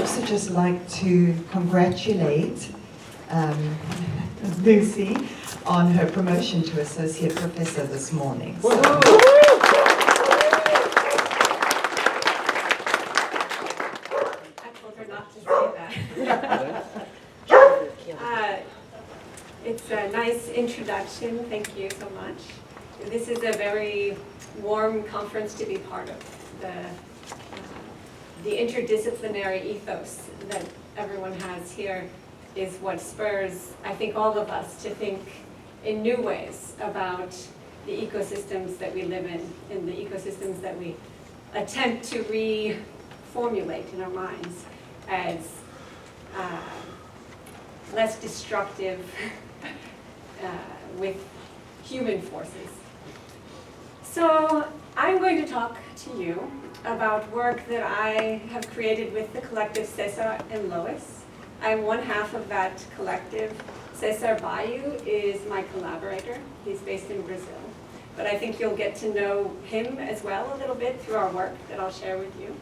also just like to congratulate Lucy on her promotion to Associate Professor this morning. So, It's a nice introduction. Thank you so much. This is a very warm conference to be part of. The interdisciplinary ethos that everyone has here is what spurs, I think, all of us to think in new ways about the ecosystems that we live in the ecosystems that we attempt to reformulate in our minds as less destructive with human forces. So I'm going to talk to you about work that I have created with the collective Cesar and Lois. I'm one half of that collective. Cesar Baio is my collaborator. He's based in Brazil. But I think you'll get to know him as well a little bit through our work that I'll share with you.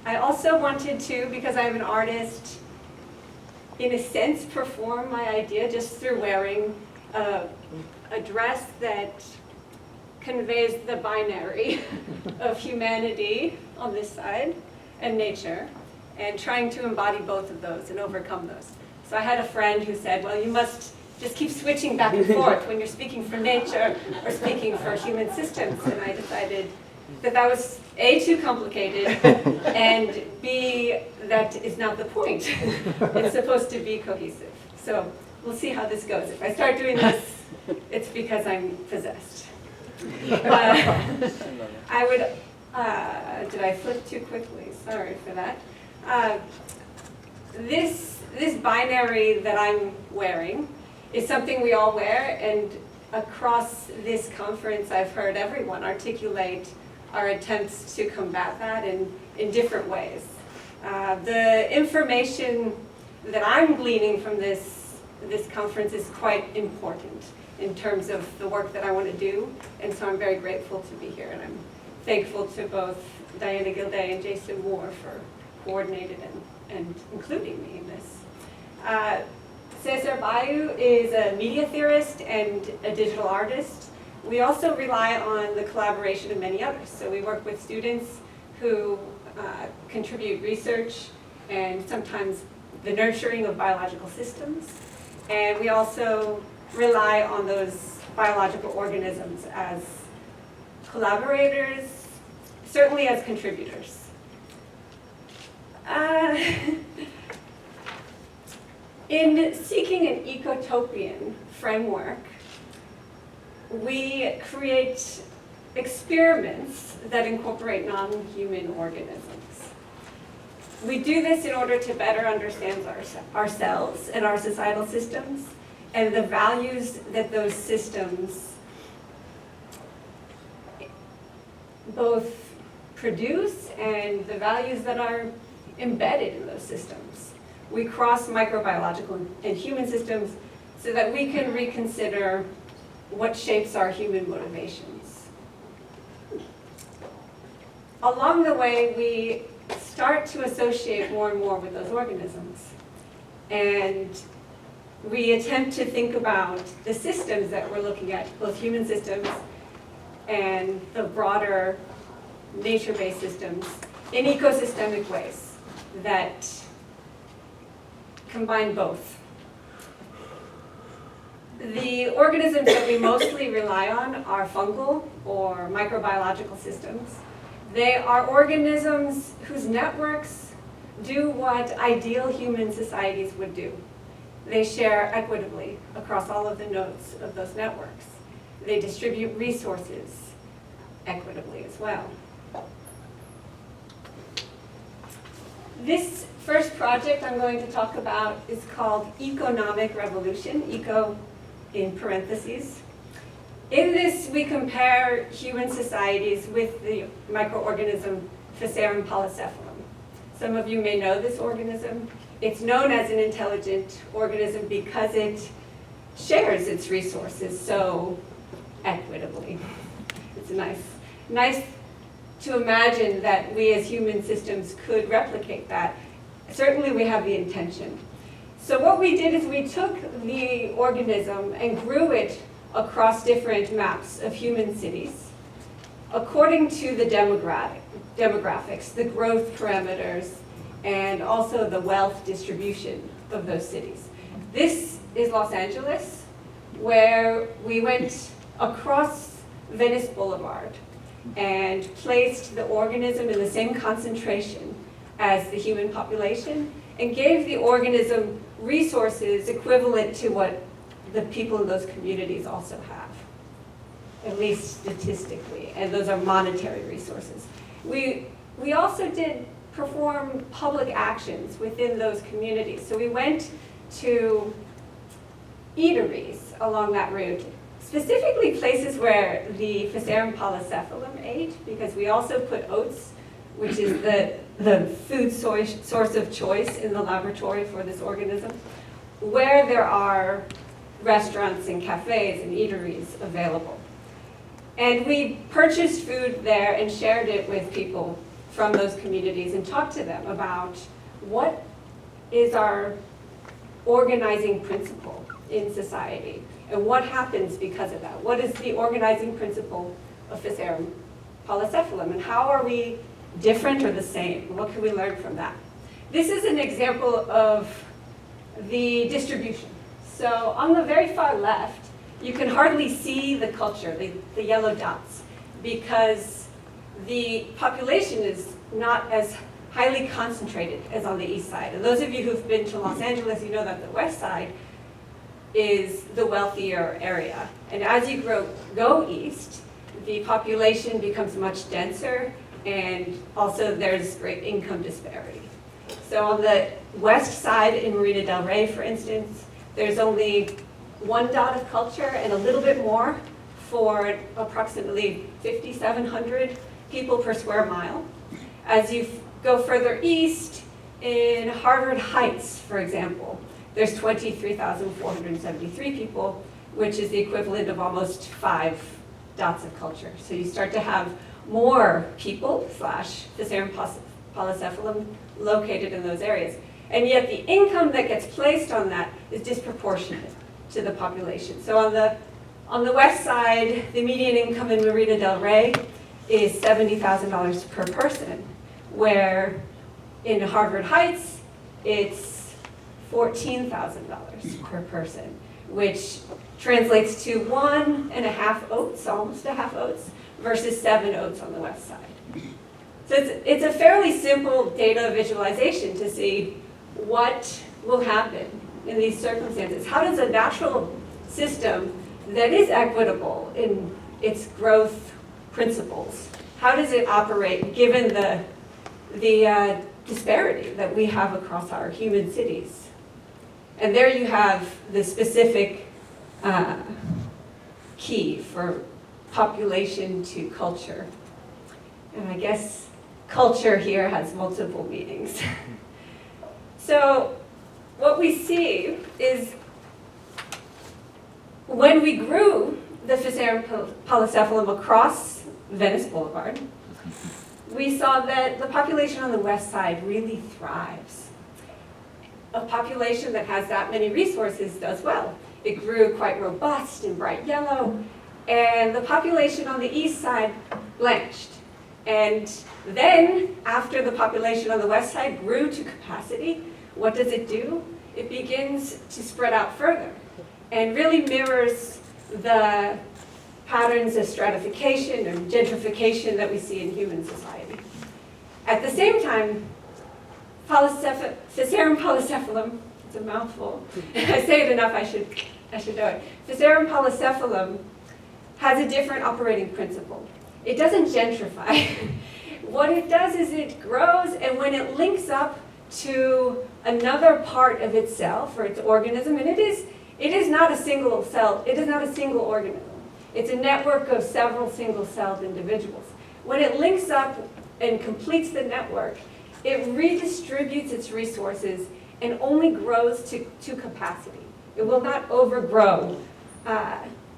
I also wanted to, because I'm an artist, in a sense, perform my idea just through wearing a dress that conveys the binary of humanity on this side and nature, and trying to embody both of those and overcome those. So I had a friend who said, well, you must just keep switching back and forth when you're speaking for nature or speaking for human systems. And I decided that that was A, too complicated, and B, that is not the point. It's supposed to be cohesive. So we'll see how this goes. If I start doing this, it's because I'm possessed. I would, did I flip too quickly? Sorry for that. This binary that I'm wearing is something we all wear, and across this conference I've heard everyone articulate our attempts to combat that in different ways. The information that I'm gleaning from this conference is quite important in terms of the work that I want to do, and so I'm very grateful to be here, and I'm thankful to both Diana Gilday and Jason Moore for coordinating and including me in this. Cesar Baio is a media theorist and a digital artist. We also rely on the collaboration of many others. So we work with students who contribute research and sometimes the nurturing of biological systems. And we also rely on those biological organisms as collaborators, certainly as contributors. In seeking an ecotopian framework, we create experiments that incorporate non-human organisms. We do this in order to better understand ourselves and our societal systems and the values that those systems both produce and the values that are embedded in those systems. We cross microbiological and human systems so that we can reconsider what shapes our human motivations. Along the way, we start to associate more and more with those organisms. And we attempt to think about the systems that we're looking at, both human systems and the broader nature-based systems, in ecosystemic ways that combine both. The organisms that we mostly rely on are fungal or microbiological systems. They are organisms whose networks do what ideal human societies would do. They share equitably across all of the nodes of those networks. They distribute resources equitably as well. This first project I'm going to talk about is called Economic Revolution, eco in parentheses. In this, we compare human societies with the microorganism Cesar polycephalum. Some of you may know this organism. It's known as an intelligent organism because it shares its resources so equitably. It's nice to imagine that we as human systems could replicate that certainly we have the intention. So what we did is we took the organism and grew it across different maps of human cities according to the demographics, the growth parameters, and also the wealth distribution of those cities. This is Los Angeles, where we went across Venice Boulevard and placed the organism in the same concentration as the human population and gave the organism resources equivalent to what the people in those communities also have, at least statistically, and those are monetary resources. We also did perform public actions within those communities. So we went to eateries along that route, specifically places where the Physarum polycephalum ate, because we also put oats, which is the food source of choice in the laboratory for this organism, where there are restaurants and cafes and eateries available. And we purchased food there and shared it with people from those communities and talked to them about what is our organizing principle in society and what happens because of that. What is the organizing principle of Physarum polycephalum and how are we different or the same? What can we learn from that? This is an example of the distribution. So on the very far left, you can hardly see the culture, the yellow dots, because the population is not as highly concentrated as on the east side. And those of you who've been to Los Angeles, you know that the west side is the wealthier area. And as you go east, the population becomes much denser, and also there's great income disparity. So on the west side in Marina del Rey, for instance, there's only one dot of culture and a little bit more for approximately 5,700 people per square mile. As you go further east, in Harvard Heights, for example, there's 23,473 people, which is the equivalent of almost 5 dots of culture. So you start to have more people / Physarum polycephalum located in those areas. And yet the income that gets placed on that is disproportionate to the population. So on the west side, the median income in Marina del Rey is $70,000 per person, where in Harvard Heights, it's $14,000 per person, which translates to 1.5 oats, almost a half oats, versus 7 oats on the west side. So it's a fairly simple data visualization to see what will happen in these circumstances. How does a natural system that is equitable in its growth principles, how does it operate given the disparity that we have across our human cities? And there you have the specific key for population to culture. And I guess culture here has multiple meanings. So what we see is when we grew the Physarum polycephalum across Venice Boulevard, we saw that the population on the west side really thrives. A population that has that many resources does well. It grew quite robust and bright yellow, and the population on the east side blanched. And then, after the population on the west side grew to capacity, what does it do? It begins to spread out further and really mirrors the patterns of stratification and gentrification that we see in human society. At the same time, Physarum polycephalum, it's a mouthful. I say it enough, I should know it. Physarum polycephalum has a different operating principle. It doesn't gentrify. What it does is it grows, and when it links up to another part of itself or its organism, and it is not a single cell, it is not a single organism. It's a network of several single-celled individuals. When it links up and completes the network, it redistributes its resources and only grows to capacity. It will not overgrow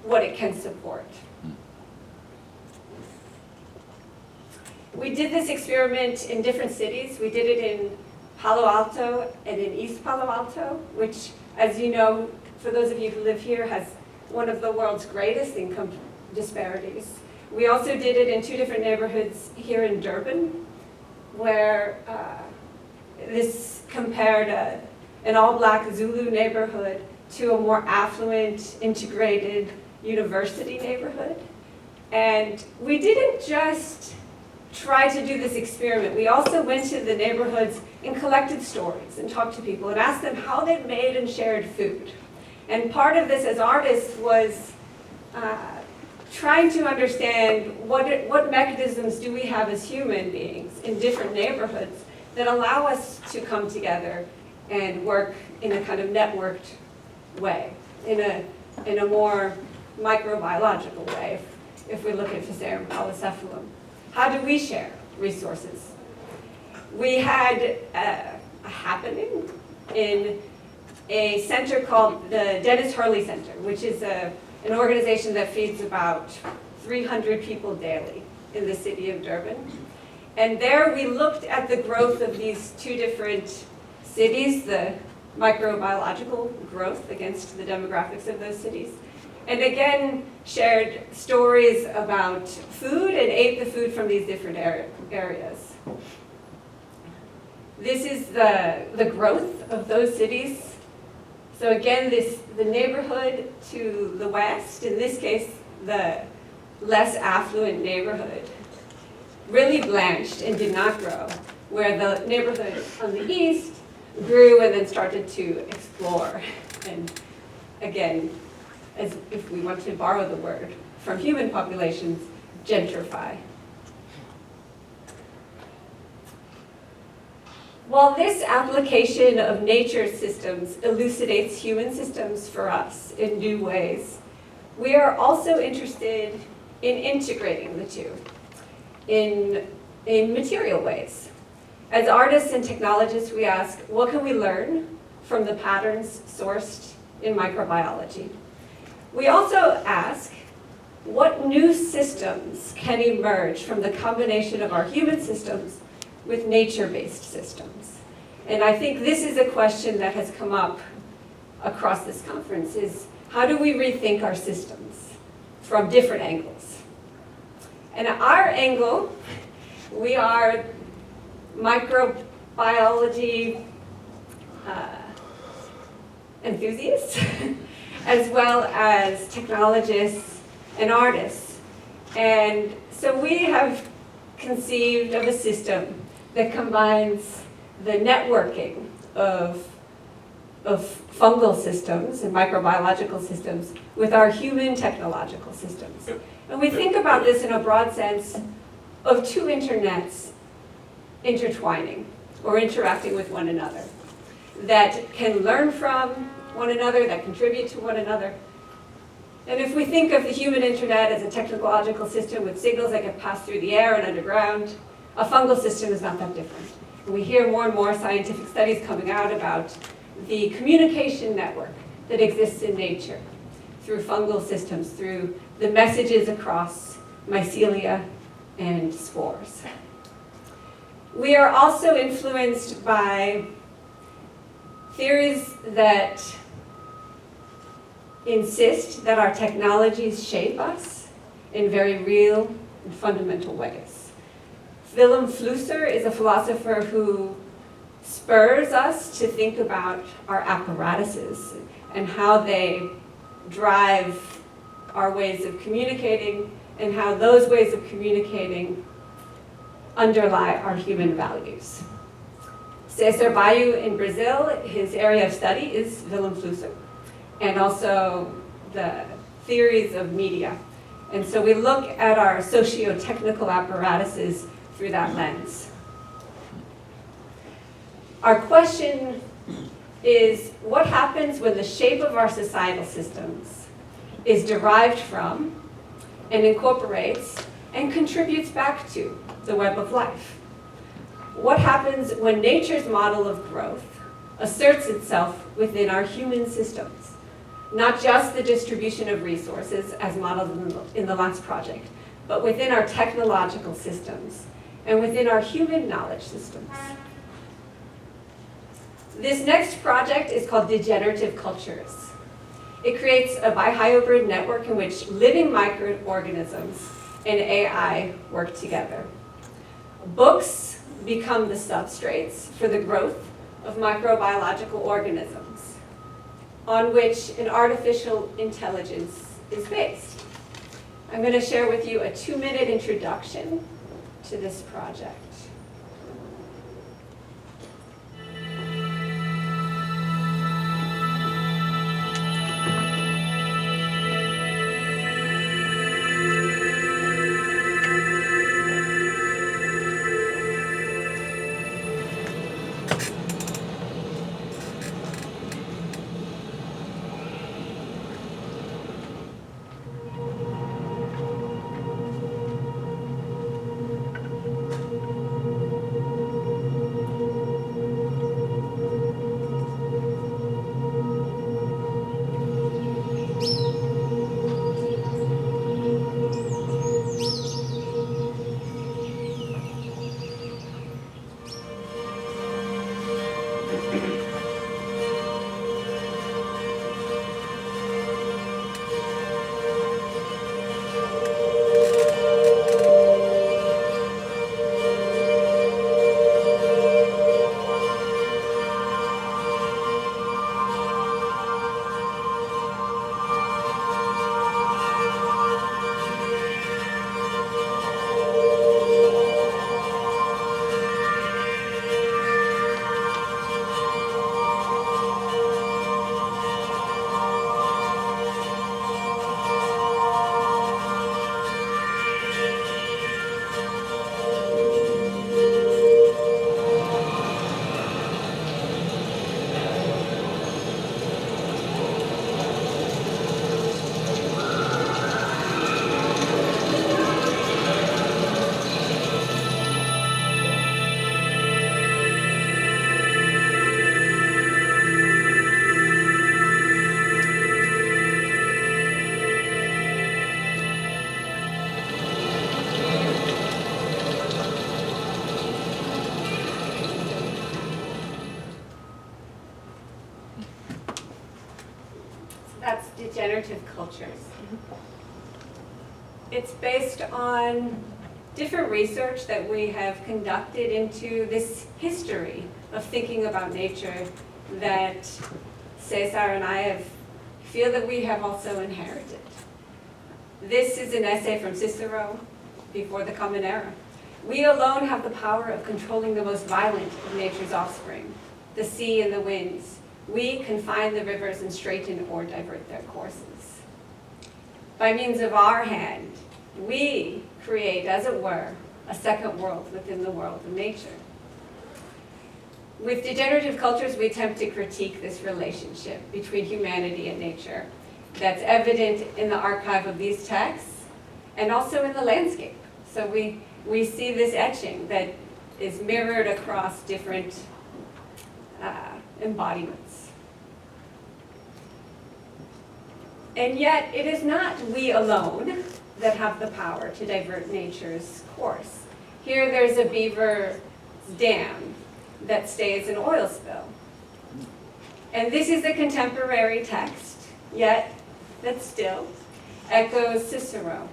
what it can support. We did this experiment in different cities. We did it in Palo Alto and in East Palo Alto, which, as you know, for those of you who live here, has one of the world's greatest income disparities. We also did it in 2 different neighborhoods here in Durban, where this compared an all-black Zulu neighborhood to a more affluent, integrated university neighborhood. And we didn't just try to do this experiment. We also went to the neighborhoods and collected stories and talked to people and asked them how they made and shared food. And part of this as artists was trying to understand what mechanisms do we have as human beings in different neighborhoods that allow us to come together and work in a kind of networked way, in a more microbiological way, if we look at Cesar and polycephalum. How do we share resources? We had a happening in a center called the Dennis Hurley Center, which is an organization that feeds about 300 people daily in the city of Durban. And there we looked at the growth of these 2 different cities, the microbiological growth against the demographics of those cities, and again shared stories about food and ate the food from these different areas. This is the growth of those cities. So again, the neighborhood to the west, in this case, the less affluent neighborhood, really blanched and did not grow, where the neighborhood on the east grew and then started to explore. And again, as if we want to borrow the word from human populations, gentrify. While this application of nature systems elucidates human systems for us in new ways, we are also interested in integrating the two in material ways. As artists and technologists, we ask, what can we learn from the patterns sourced in microbiology? We also ask, what new systems can emerge from the combination of our human systems with nature-based systems? And I think this is a question that has come up across this conference, is how do we rethink our systems from different angles? And our angle, we are microbiology enthusiasts, as well as technologists and artists. And so we have conceived of a system that combines the networking of fungal systems and microbiological systems with our human technological systems. And we think about this in a broad sense of 2 internets intertwining or interacting with one another that can learn from one another, that contribute to one another. And if we think of the human internet as a technological system with signals that can pass through the air and underground, a fungal system is not that different. And we hear more and more scientific studies coming out about the communication network that exists in nature through fungal systems, through the messages across mycelia and spores. We are also influenced by theories that insist that our technologies shape us in very real and fundamental ways. Willem Flusser is a philosopher who spurs us to think about our apparatuses and how they drive our ways of communicating and how those ways of communicating underlie our human values. Cesar Baio in Brazil, his area of study is Willem Flusser, and also the theories of media. And so we look at our socio-technical apparatuses through that lens. Our question is, what happens when the shape of our societal systems is derived from and incorporates and contributes back to the web of life? What happens when nature's model of growth asserts itself within our human systems? Not just the distribution of resources as modeled in the last project, but within our technological systems and within our human knowledge systems. This next project is called Degenerative Cultures. It creates a bihybrid network in which living microorganisms and AI work together. Books become the substrates for the growth of microbiological organisms, on which an artificial intelligence is based. I'm going to share with you a 2-minute introduction to this project. That's Degenerative Cultures. It's based on different research that we have conducted into this history of thinking about nature that Cesar and I feel that we have also inherited. This is an essay from Cicero before the Common Era. We alone have the power of controlling the most violent of nature's offspring, the sea and the winds. We confine the rivers and straighten or divert their courses. By means of our hand, we create, as it were, a second world within the world of nature. With Degenerative Cultures, we attempt to critique this relationship between humanity and nature that's evident in the archive of these texts and also in the landscape. So we see this etching that is mirrored across different embodiments. And yet, it is not we alone that have the power to divert nature's course. Here there's a beaver dam that stays an oil spill. And this is a contemporary text, yet that still echoes Cicero.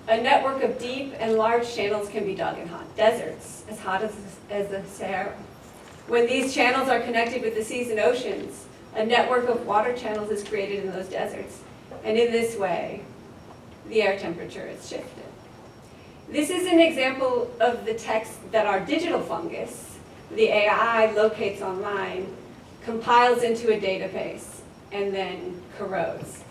A network of deep and large channels can be dug in hot deserts, as hot as the Sahara. When these channels are connected with the seas and oceans, a network of water channels is created in those deserts. And in this way, the air temperature is shifted. This is an example of the text that our digital fungus, the AI, locates online, compiles into a database, and then corrodes.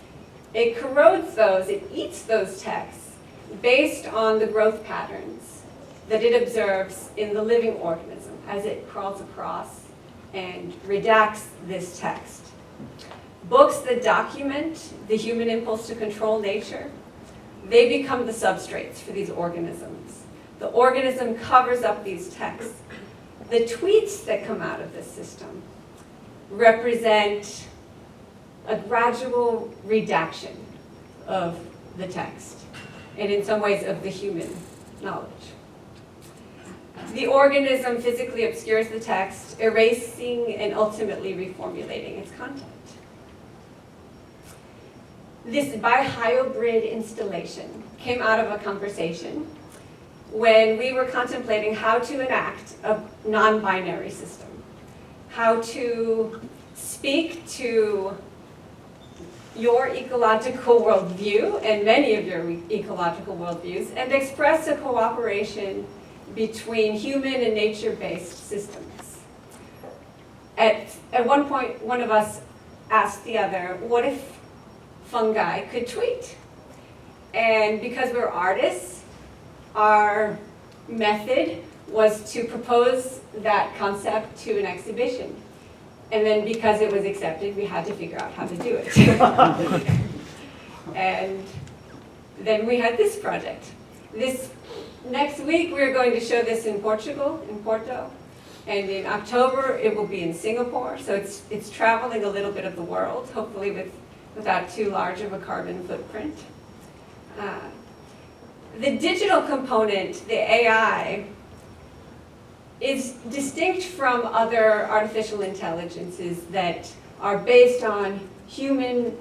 It corrodes those, it eats those texts based on the growth patterns that it observes in the living organism as it crawls across and redacts this text. Books that document the human impulse to control nature, they become the substrates for these organisms. The organism covers up these texts. The tweets that come out of this system represent a gradual redaction of the text, and in some ways of the human knowledge. the organism physically obscures the text, erasing and ultimately reformulating its content. This bihybrid installation came out of a conversation when we were contemplating how to enact a non-binary system, how to speak to your ecological worldview and many of your ecological worldviews and express a cooperation between human and nature-based systems. At one point, one of us asked the other, what if fungi could tweet? And because we're artists, our method was to propose that concept to an exhibition. And then because it was accepted, we had to figure out how to do it. And then we had this project. Next week, we're going to show this in Portugal, in Porto. And in October, it will be in Singapore. So it's traveling a little bit of the world, hopefully without too large of a carbon footprint. The digital component, the AI, is distinct from other artificial intelligences that are based on human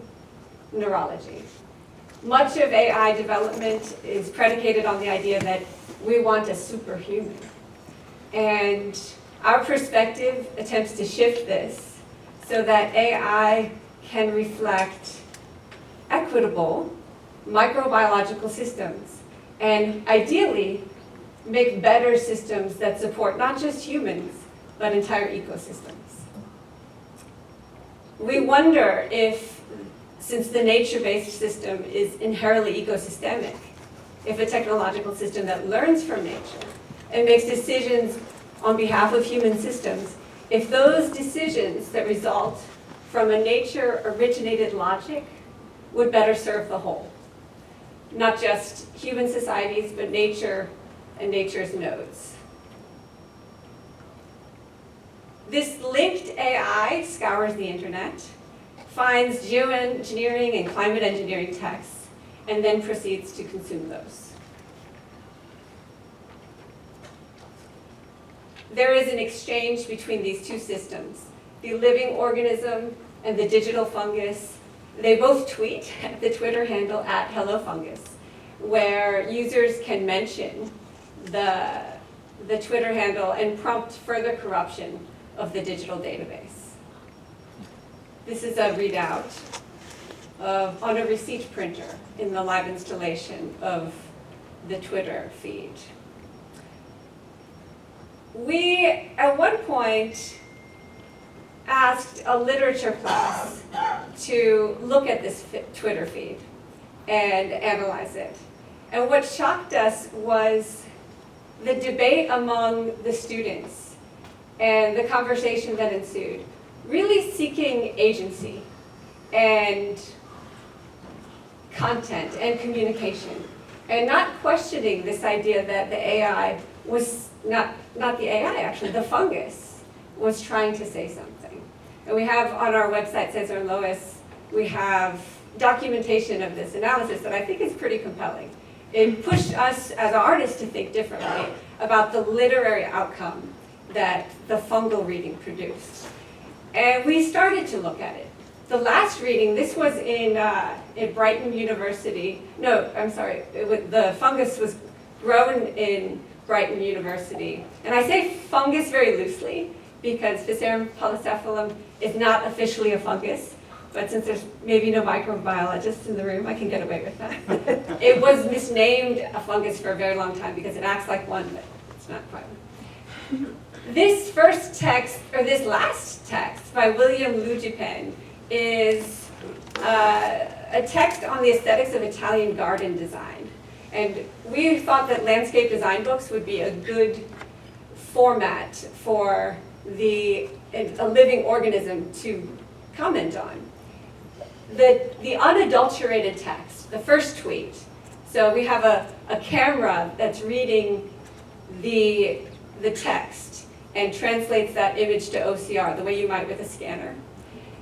neurology. Much of AI development is predicated on the idea that we want a superhuman. And our perspective attempts to shift this so that AI can reflect equitable microbiological systems and ideally make better systems that support not just humans, but entire ecosystems. We wonder if, since the nature-based system is inherently ecosystemic, if a technological system that learns from nature and makes decisions on behalf of human systems, if those decisions that result from a nature-originated logic would better serve the whole. Not just human societies, but nature and nature's nodes. This linked AI scours the internet, finds geoengineering and climate engineering texts, and then proceeds to consume those. There is an exchange between these two systems, the living organism and the digital fungus. They both tweet at the Twitter handle @HelloFungus, where users can mention the Twitter handle and prompt further corruption of the digital database. This is a readout on a receipt printer in the live installation of the Twitter feed. We, at one point, asked a literature class to look at this Twitter feed and analyze it. And what shocked us was the debate among the students and the conversation that ensued, really seeking agency and content and communication, and not questioning this idea that the AI was, not the AI actually, the fungus was trying to say something. And we have on our website, Cesar and Lois, we have documentation of this analysis that I think is pretty compelling. It pushed us as artists to think differently about the literary outcome that the fungal reading produced. And we started to look at it. The last reading, this was in Brighton University. No, I'm sorry, the fungus was grown in Brighton University. And I say fungus very loosely because Physarum polycephalum is not officially a fungus. But since there's maybe no microbiologists in the room, I can get away with that. It was misnamed a fungus for a very long time because it acts like one, but it's not quite one. This first text, or this last text by William Lugipen is a text on the aesthetics of Italian garden design. And we thought that landscape design books would be a good format for a living organism to comment on. The unadulterated text, the first tweet. So we have a camera that's reading the text and translates that image to OCR, the way you might with a scanner.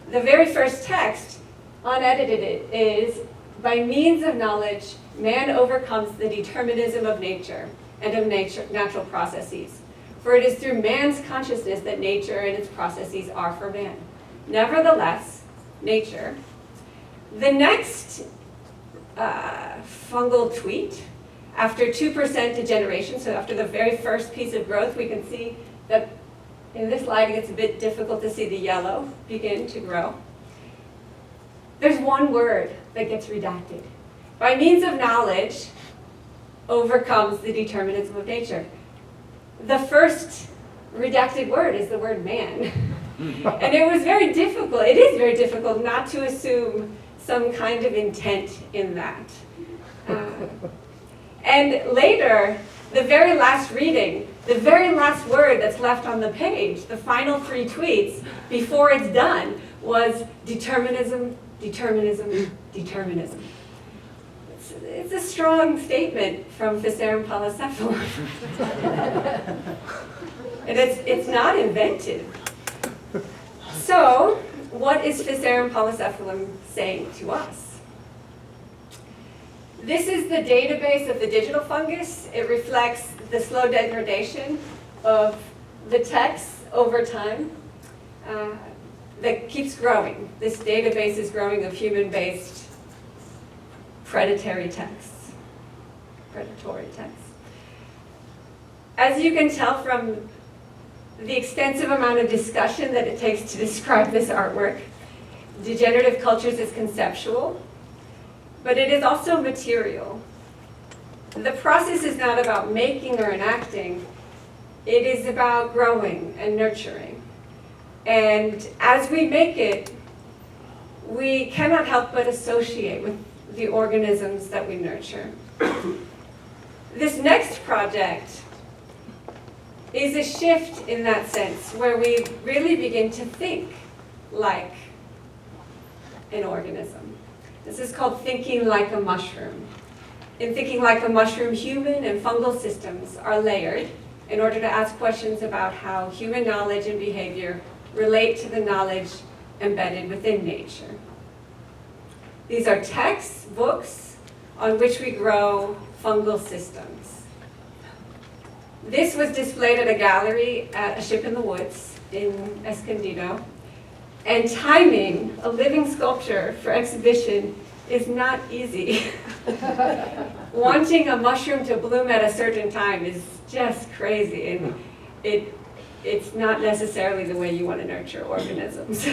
The very first text, unedited, is, by means of knowledge, man overcomes the determinism of nature and of natural processes. for it is through man's consciousness that nature and its processes are for man. Nevertheless, nature. The next fungal tweet, after 2% degeneration, so after the very first piece of growth, we can see that in this slide it gets a bit difficult to see the yellow begin to grow. There's one word that gets redacted. By means of knowledge, overcomes the determinism of nature. The first redacted word is the word man. And it was very difficult, it is very difficult not to assume some kind of intent in that. And later, the very last reading, the very last word that's left on the page, the final 3 tweets, before it's done, was determinism, determinism, determinism. It's a strong statement from Cesar and Lois. And it's not invented. So, what is Cesar and Lois saying to us? This is the database of the digital fungus. It reflects the slow degradation of the text over time that keeps growing. This database is growing of human-based predatory texts. As you can tell from the extensive amount of discussion that it takes to describe this artwork, Degenerative Cultures is conceptual, but it is also material. The process is not about making or enacting, it is about growing and nurturing. And as we make it, we cannot help but associate with the organisms that we nurture. This next project is a shift in that sense, where we really begin to think like an organism. This is called Thinking Like a Mushroom. In Thinking Like a Mushroom, human and fungal systems are layered in order to ask questions about how human knowledge and behavior relate to the knowledge embedded within nature. These are texts, books, on which we grow fungal systems. This was displayed at a gallery at a ship in the woods in Escondido. And timing a living sculpture for exhibition is not easy. Wanting a mushroom to bloom at a certain time is just crazy, and it's not necessarily the way you want to nurture organisms.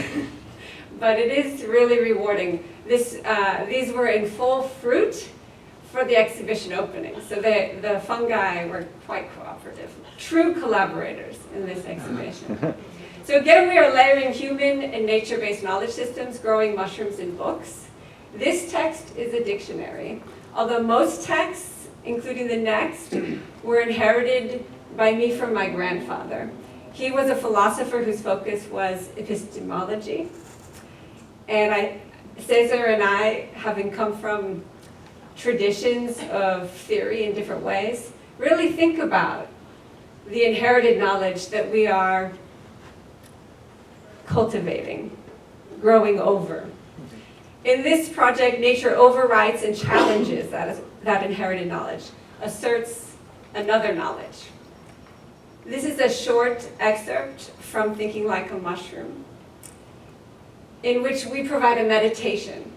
But it is really rewarding. These were in full fruit for the exhibition opening. So the fungi were quite cooperative, true collaborators in this exhibition. So again, we are layering human and nature-based knowledge systems, growing mushrooms in books. This text is a dictionary. Although most texts, including the next, were inherited by me from my grandfather. He was a philosopher whose focus was epistemology. And Cesar and I, having come from traditions of theory in different ways, really think about the inherited knowledge that we are cultivating, growing over. In this project, nature overrides and challenges that inherited knowledge, asserts another knowledge. This is a short excerpt from Thinking Like a Mushroom, in which we provide a meditation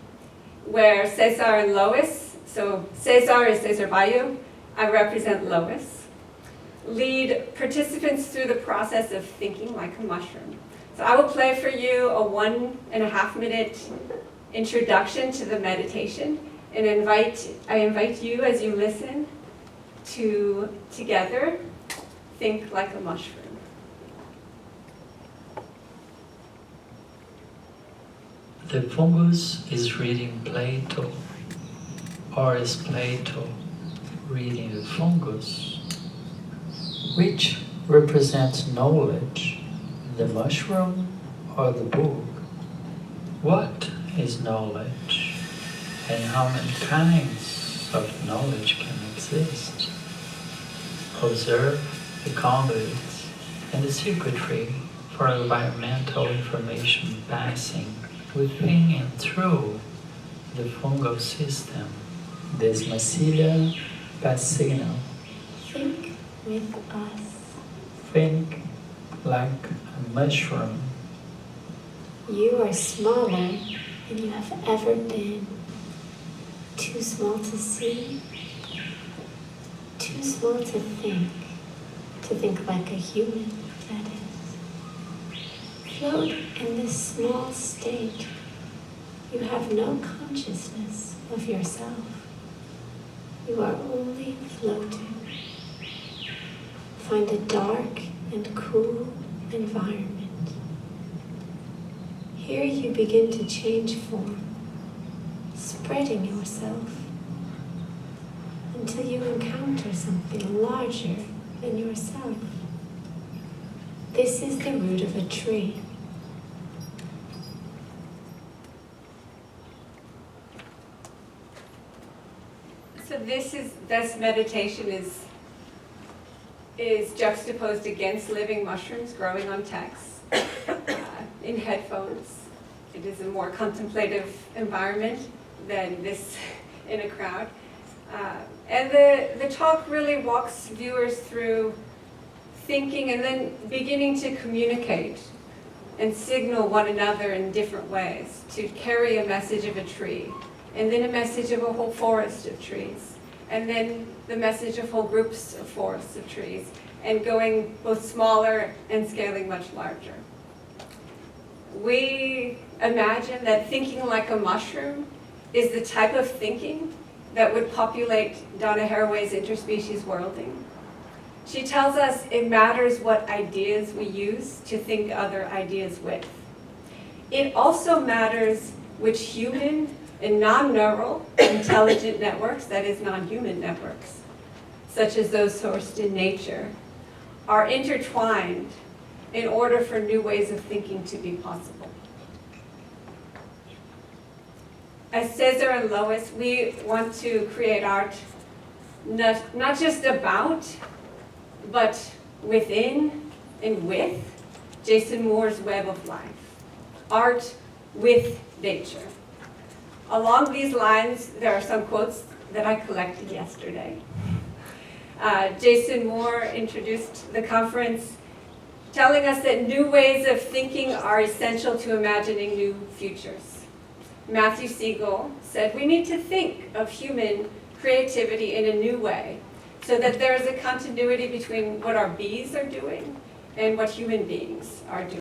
where Cesar and Lois, so Cesar is Cesar Baio, I represent Lois, lead participants through the process of thinking like a mushroom. So I will play for you a 1.5-minute introduction to the meditation, and I invite you as you listen to together think like a mushroom. The fungus is reading Plato, or is Plato reading the fungus? Which represents knowledge, the mushroom or the book? What is knowledge, and how many kinds of knowledge can exist? Observe the conduits and the circuitry for environmental information passing within and through the fungal system. Desmacilla pass signal. Think with us. Think like a mushroom. You are smaller than you have ever been. Too small to see, too small to think like a human, that is. Float in this small state. You have no consciousness of yourself. You are only floating. Find a dark and cool environment. Here you begin to change form, spreading yourself until you encounter something larger than yourself. This is the root of a tree. So this meditation is juxtaposed against living mushrooms growing on text in headphones. It is a more contemplative environment than this in a crowd. And the talk really walks viewers through thinking and then beginning to communicate and signal one another in different ways to carry a message of a tree, and then a message of a whole forest of trees, and then the message of whole groups of forests of trees, and going both smaller and scaling much larger. We imagine that thinking like a mushroom is the type of thinking that would populate Donna Haraway's interspecies worlding. She tells us it matters what ideas we use to think other ideas with. It also matters which human and non-neural intelligent networks, that is non-human networks, such as those sourced in nature, are intertwined in order for new ways of thinking to be possible. As Cesar and Lois, we want to create art not just about, but within and with Jason Moore's web of life. Art with nature. Along these lines, there are some quotes that I collected yesterday. Jason Moore introduced the conference telling us that new ways of thinking are essential to imagining new futures. Matthew Siegel said, we need to think of human creativity in a new way so that there is a continuity between what our bees are doing and what human beings are doing.